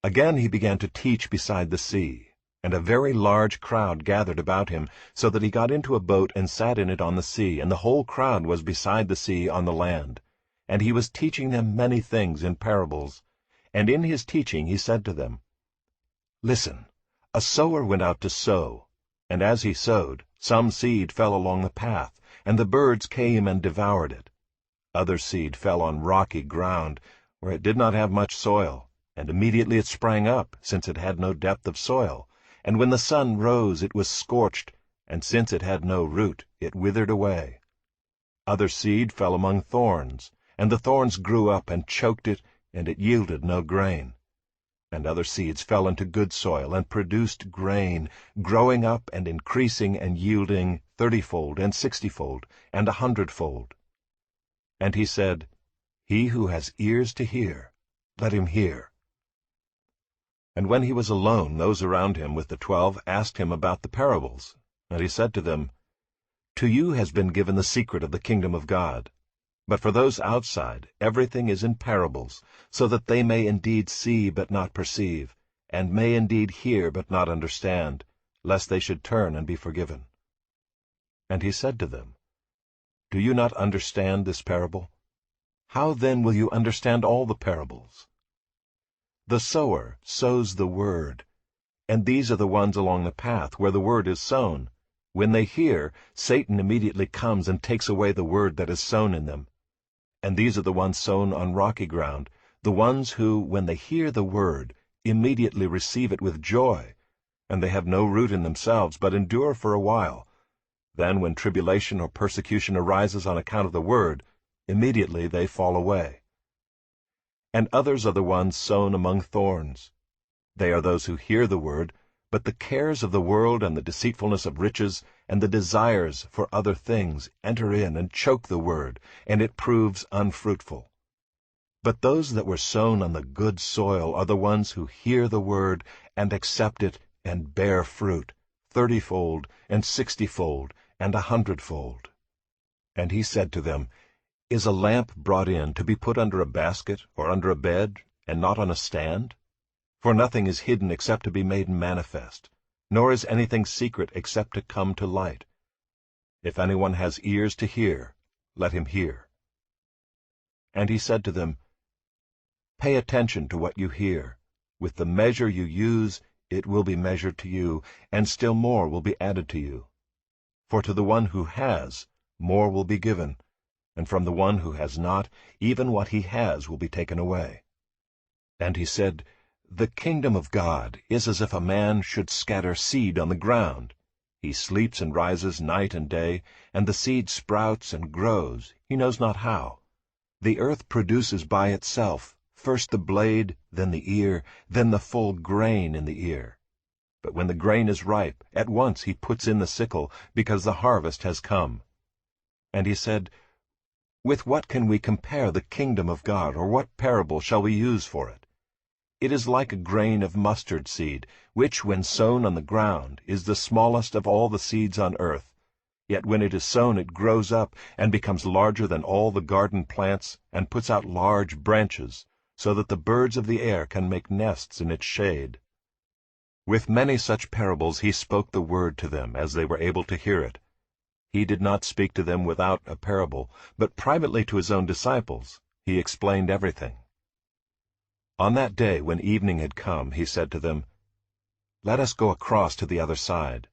Again he began to teach beside the sea, and a very large crowd gathered about him, so that he got into a boat and sat in it on the sea, and the whole crowd was beside the sea on the land. And he was teaching them many things in parables. And in his teaching he said to them, "Listen, a sower went out to sow, and as he sowed, some seed fell along the path, and the birds came and devoured it. Other seed fell on rocky ground, where it did not have much soil, and immediately it sprang up, since it had no depth of soil. And when the sun rose, it was scorched, and since it had no root, it withered away. Other seed fell among thorns, and the thorns grew up and choked it, and it yielded no grain. And other seeds fell into good soil, and produced grain, growing up and increasing and yielding 30-fold and 60-fold and 100-fold. And he said, He who has ears to hear, let him hear. And when he was alone, those around him with the 12 asked him about the parables. And he said to them, To you has been given the secret of the kingdom of God. But for those outside, everything is in parables, so that they may indeed see but not perceive, and may indeed hear but not understand, lest they should turn and be forgiven. And he said to them, Do you not understand this parable? How then will you understand all the parables? The sower sows the word, and these are the ones along the path where the word is sown. When they hear, Satan immediately comes and takes away the word that is sown in them. And these are the ones sown on rocky ground, the ones who, when they hear the word, immediately receive it with joy, and they have no root in themselves, but endure for a while. Then when tribulation or persecution arises on account of the word, immediately they fall away. And others are the ones sown among thorns. They are those who hear the word, but the cares of the world and the deceitfulness of riches and the desires for other things enter in and choke the word, and it proves unfruitful. But those that were sown on the good soil are the ones who hear the word and accept it and bear fruit, 30-fold and 60-fold and 100-fold. And he said to them, Is a lamp brought in to be put under a basket or under a bed, and not on a stand? For nothing is hidden except to be made manifest, nor is anything secret except to come to light. If anyone has ears to hear, let him hear. And he said to them, Pay attention to what you hear. With the measure you use, it will be measured to you, and still more will be added to you. For to the one who has, more will be given, and from the one who has not, even what he has will be taken away. And he said, The kingdom of God is as if a man should scatter seed on the ground. He sleeps and rises night and day, and the seed sprouts and grows, he knows not how. The earth produces by itself, first the blade, then the ear, then the full grain in the ear. But when the grain is ripe, at once he puts in the sickle, because the harvest has come. And he said, With what can we compare the kingdom of God, or what parable shall we use for it? It is like a grain of mustard seed, which, when sown on the ground, is the smallest of all the seeds on earth. Yet when it is sown it grows up, and becomes larger than all the garden plants, and puts out large branches, so that the birds of the air can make nests in its shade. With many such parables he spoke the word to them, as they were able to hear it. He did not speak to them without a parable, but privately to his own disciples he explained everything. On that day, when evening had come, he said to them, Let us go across to the other side.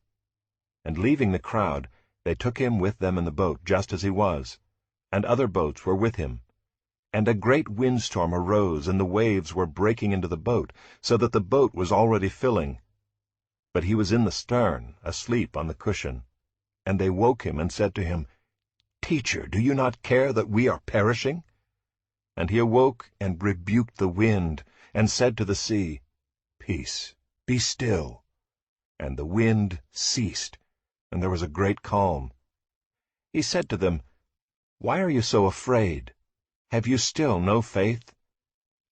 And leaving the crowd, they took him with them in the boat, just as he was, and other boats were with him. And a great windstorm arose, and the waves were breaking into the boat, so that the boat was already filling. But he was in the stern, asleep on the cushion. And they woke him and said to him, Teacher, do you not care that we are perishing? And he awoke and rebuked the wind, and said to the sea, Peace, be still. And the wind ceased, and there was a great calm. He said to them, Why are you so afraid? Have you still no faith?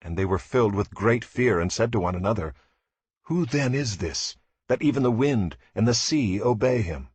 And they were filled with great fear, and said to one another, Who then is this, that even the wind and the sea obey him?